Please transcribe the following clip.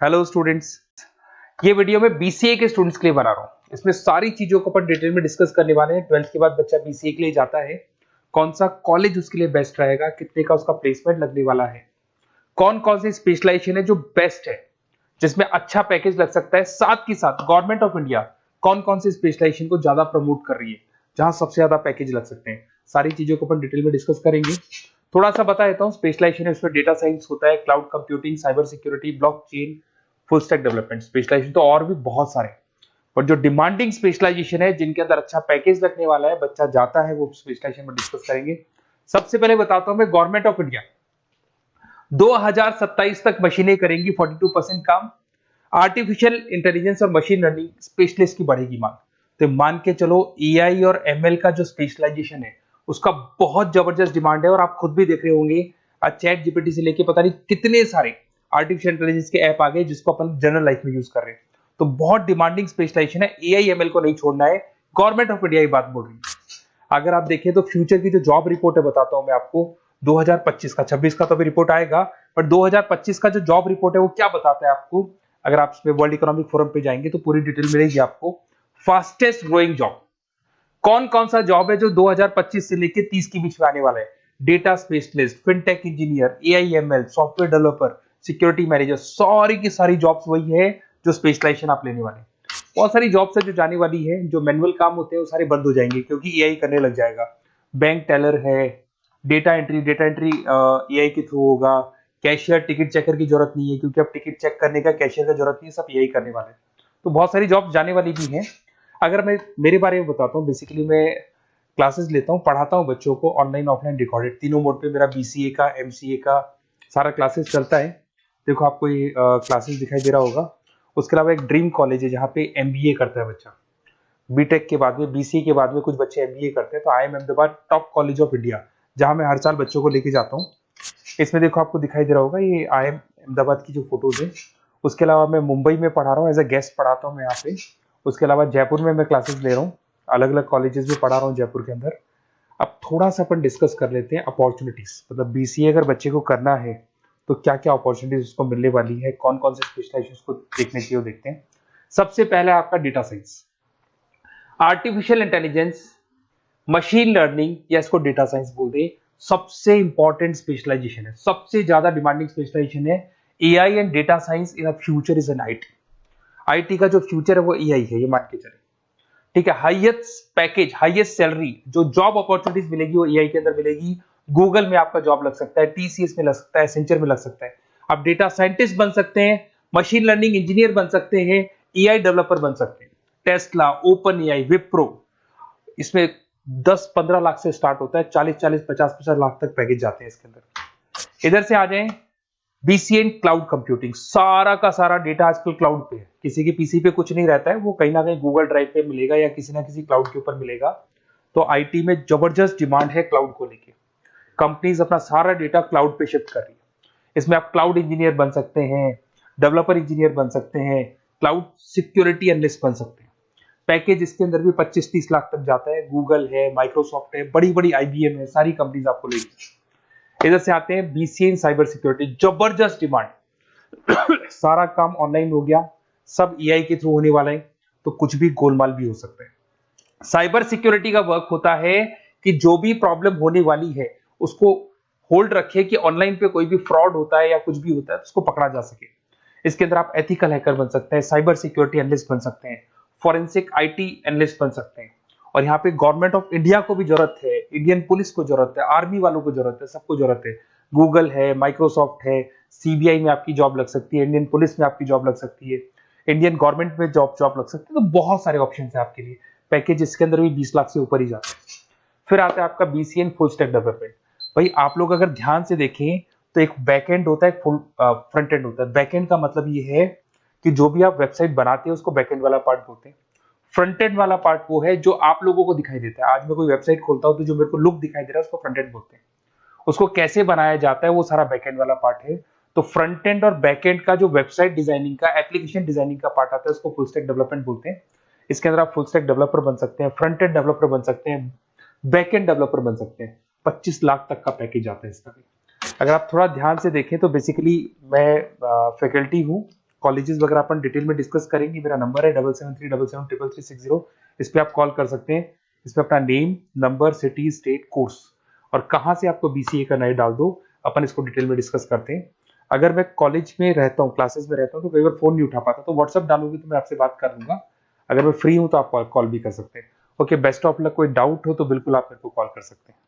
Hello students, ये video मैं BCA के स्टूडेंट्स के लिए बना रहा हूँ। इसमें सारी चीजों को अपन डिटेल में डिस्कस करने वाले हैं। 12th के बाद बच्चा बीसीए के लिए जाता है, कौन सा कॉलेज उसके लिए बेस्ट रहेगा, कितने का उसका प्लेसमेंट लगने वाला है, कौन कौन सी स्पेशलाइजेशन है जो बेस्ट है, जिसमें अच्छा पैकेज लग सकता है। साथ ही साथ गवर्नमेंट ऑफ इंडिया कौन कौन सी स्पेशलाइजेशन को ज्यादा प्रमोट कर रही है, जहां सबसे ज्यादा पैकेज लग सकते हैं। सारी चीजों को अपन डिटेल में डिस्कस करेंगे। थोड़ा सा बता देता हूँ, स्पेशलाइजेशन है उसमें डेटा साइंस होता है, cloud computing, cyber security, blockchain, full stack development. Specialisation तो और भी बहुत सारे, पर जो डिमांडिंग स्पेशलाइजेशन है, जिनके अंदर अच्छा पैकेज लगने वाला है, बच्चा जाता है, वो स्पेशलाइजेशन में डिस्कस करेंगे। सबसे पहले बताता हूं मैं, गवर्नमेंट ऑफ इंडिया 2027 तक मशीनें करेंगी 42% काम। आर्टिफिशियल इंटेलिजेंस और मशीन लर्निंग स्पेशलिस्ट की बढ़ेगी मांग। तो मान के चलो एआई और एमएल का जो स्पेशलाइजेशन है उसका बहुत जबरदस्त डिमांड है। और आप खुद भी देख रहे होंगे, आज चैट जीपीटी से लेके पता नहीं कितने सारे आर्टिफिशियल इंटेलिजेंस के ऐप आ गए जिसको अपन जनरल लाइफ में यूज कर रहे हैं। तो बहुत डिमांडिंग स्पेशलाइजेशन है, एआई एमएल को नहीं छोड़ना है। गवर्नमेंट ऑफ इंडिया ये बात बोल रही है। अगर आप देखें तो फ्यूचर की जो जॉब रिपोर्ट है, बताता हूं मैं आपको, 2025 का, 26 का तो अभी रिपोर्ट आएगा, पर 2025 का जो जॉब रिपोर्ट है वो क्या बताता है आपको। अगर आप इसमें वर्ल्ड इकोनॉमिक फोरम पे जाएंगे तो पूरी डिटेल मिलेगी आपको। फास्टेस्ट ग्रोइंग जॉब कौन कौन सा जॉब है जो 2025 से लेके 30 के बीच में आने वाला है। Data specialist, fintech engineer, AIML, software developer, security manager, सारी की सारी जॉब्स वही है जो स्पेशलाइजेशन आप लेने वाले हैं। बहुत सारी जॉब्स है जो जाने वाली है, जो मैनुअल काम होते हैं वो सारे बंद हो जाएंगे क्योंकि एआई करने लग जाएगा। बैंक टेलर है, डेटा एंट्री एआई के थ्रू होगा। कैशियर, टिकट चेकर की जरूरत नहीं है क्योंकि अब टिकट चेक करने का कैशियर का जरूरत नहीं है, सब एआई करने वाले हैं। तो बहुत सारी जॉब्स जाने वाली भी हैं। अगर मैं मेरे बारे में बताता हूँ, बेसिकली मैं क्लासेस लेता हूँ, पढ़ाता हूँ बच्चों को, ऑनलाइन ऑफलाइन रिकॉर्डेड, तीनों मोड पे मेरा बीसीए का, एमसीए का सारा क्लासेस चलता है। देखो आपको ये क्लासेस दिखाई दे रहा होगा। उसके अलावा एक ड्रीम कॉलेज है जहाँ पे एमबीए करता है बच्चा। बीटेक के बाद में, बीसीए के बाद में कुछ बच्चे एमबीए करते हैं। तो I am Ahmedabad top college of India, जहाँ मैं हर साल बच्चों को लेके जाता हूँ। इसमें देखो आपको दिखाई दे रहा होगा, ये आई एम अहमदाबाद की जो फोटोज है। उसके अलावा मैं मुंबई में पढ़ा रहा हूँ, एज अ गेस्ट पढ़ाता हूँ मैं यहाँ पे। उसके अलावा जयपुर में मैं क्लासेस ले रहा हूँ, अलग अलग कॉलेजेस में पढ़ा रहा हूँ जयपुर के अंदर। अब थोड़ा सा अपन डिस्कस कर लेते हैं अपॉर्चुनिटीज, मतलब बीसीए अगर बच्चे को करना है तो क्या क्या अपॉर्चुनिटीज उसको मिलने वाली है, कौन कौन से स्पेशलाइजेशन उसको देखने चाहिए, वो देखते हैं। सबसे पहले आपका data science, artificial intelligence, machine learning, या इसको डेटा साइंस बोल दे, सबसे इंपॉर्टेंट स्पेशलाइजेशन है, सबसे ज्यादा डिमांडिंग स्पेशलाइजेशन है। AI and data science in future is an IT. IT का जो फ्यूचर है वो एआई है, ये मान के चले। ठीक है, हाईएस्ट पैकेज, हाईएस्ट सैलरी, जो जॉब अपॉर्चुनिटीज मिलेगी वो एआई के अंदर मिलेगी। गूगल में आपका जॉब लग सकता है, टीसीएस में लग सकता है, एसेंचर में लग सकता है। आप डेटा साइंटिस्ट बन सकते हैं, मशीन लर्निंग इंजीनियर बन सकते हैं, एआई डेवलपर बन सकते हैं। टेस्ला, ओपन एआई, विप्रो, इसमें 10-15 लाख से स्टार्ट होता है, 40-40, 50-50 लाख तक पैकेज जाते हैं इसके अंदर। इधर से आ जाएं, बीसीए इन क्लाउड कंप्यूटिंग, सारा का सारा डेटा आजकल क्लाउड पे है, किसी के पीसी पे कुछ नहीं रहता है, वो कहीं ना कहीं गूगल ड्राइव पे मिलेगा या किसी ना किसी क्लाउड के ऊपर मिलेगा। तो आईटी में जबरदस्त डिमांड है क्लाउड को लेके। कंपनीज अपना सारा डेटा क्लाउड पे शिफ्ट कर रही है। इसमें आप क्लाउड इंजीनियर बन सकते हैं, डेवलपर इंजीनियर बन सकते हैं, क्लाउड सिक्योरिटी एनालिस्ट बन सकते हैं। पैकेज इसके अंदर भी 25-30 लाख तक जाता है। गूगल है, माइक्रोसॉफ्ट है, बड़ी बड़ी आईबीएम है, सारी कंपनीज आपको लेगी। इधर से आते हैं बीसीए इन साइबर सिक्योरिटी, जबरदस्त डिमांड। सारा काम ऑनलाइन हो गया, सब एआई के थ्रू होने वाला है, तो कुछ भी गोलमाल भी हो सकता है। साइबर सिक्योरिटी का वर्क होता है कि जो भी प्रॉब्लम होने वाली है उसको होल्ड रखे कि ऑनलाइन पे कोई भी फ्रॉड होता है या कुछ भी होता है तो उसको पकड़ा जा सके। इसके अंदर आप एथिकल हैकर बन सकते हैं, साइबर सिक्योरिटी एनालिस्ट बन सकते हैं, फॉरेंसिक आईटी एनालिस्ट बन सकते हैं। और यहाँ पे गवर्नमेंट ऑफ इंडिया को भी जरूरत है, इंडियन पुलिस को जरूरत है, आर्मी वालों को जरूरत है, सबको जरूरत है। गूगल है, माइक्रोसॉफ्ट है, सीबीआई में आपकी जॉब लग सकती है, इंडियन पुलिस में आपकी जॉब लग सकती है, इंडियन गवर्नमेंट में जॉब लग सकती है। तो बहुत सारे ऑप्शन है आपके लिए। पैकेज इसके अंदर भी 20 लाख से ऊपर ही जाता है। फिर आता है आपका BCA in full stack development. भाई आप लोग अगर ध्यान से देखें तो एक बैकएंड होता है, एक फुल फ्रंट एंड होता है। बैकएंड का मतलब ये है कि जो भी आप वेबसाइट बनाते हैं उसको बैकएंड वाला पार्ट बोलते हैं। फ्रंट एंड वाला पार्ट वो है जो आप लोगों को दिखाई देता है। आज मैं कोई वेबसाइट खोलता हूं तो जो मेरे को लुक दिखाई दे रहा है उसको फ्रंट एंड बोलते हैं। उसको कैसे बनाया जाता है वो सारा बैकएंड वाला पार्ट है। तो फ्रंट एंड और बैकएंड का जो वेबसाइट डिजाइनिंग का, एप्लीकेशन डिजाइनिंग का पार्ट आता है उसको फुल स्टैक डेवलपमेंट बोलते हैं। इसके अंदर आप फुल स्टैक डेवलपर बन सकते हैं, फ्रंट एंड डेवलपर बन सकते हैं, बैकएंड डेवलपर बन सकते हैं। 25 लाख तक का पैकेज आता है इसका भी। अगर आप थोड़ा ध्यान से देखें तो बेसिकली मैं फैकल्टी हूँ कॉलेजेस वगैरह अपन डिटेल में डिस्कस करेंगे। मेरा नंबर है 7737773360। इस पे आप कॉल कर सकते हैं। इसमें अपना name, number, city, state, course और कहाँ से आपको बीसीए करना है डाल दो, अपन इसको डिटेल में डिस्कस करते हैं। अगर मैं कॉलेज में रहता हूँ, क्लासेस में रहता हूँ, तो कई बार फोन नहीं उठा पाता, तो व्हाट्सअप डालोगे तो मैं आपसे बात कर लूंगा। अगर मैं फ्री हूँ तो आप कॉल भी कर सकते हैं। Okay, best of luck. कोई डाउट हो तो बिल्कुल आप मेरे को कॉल कर सकते हैं।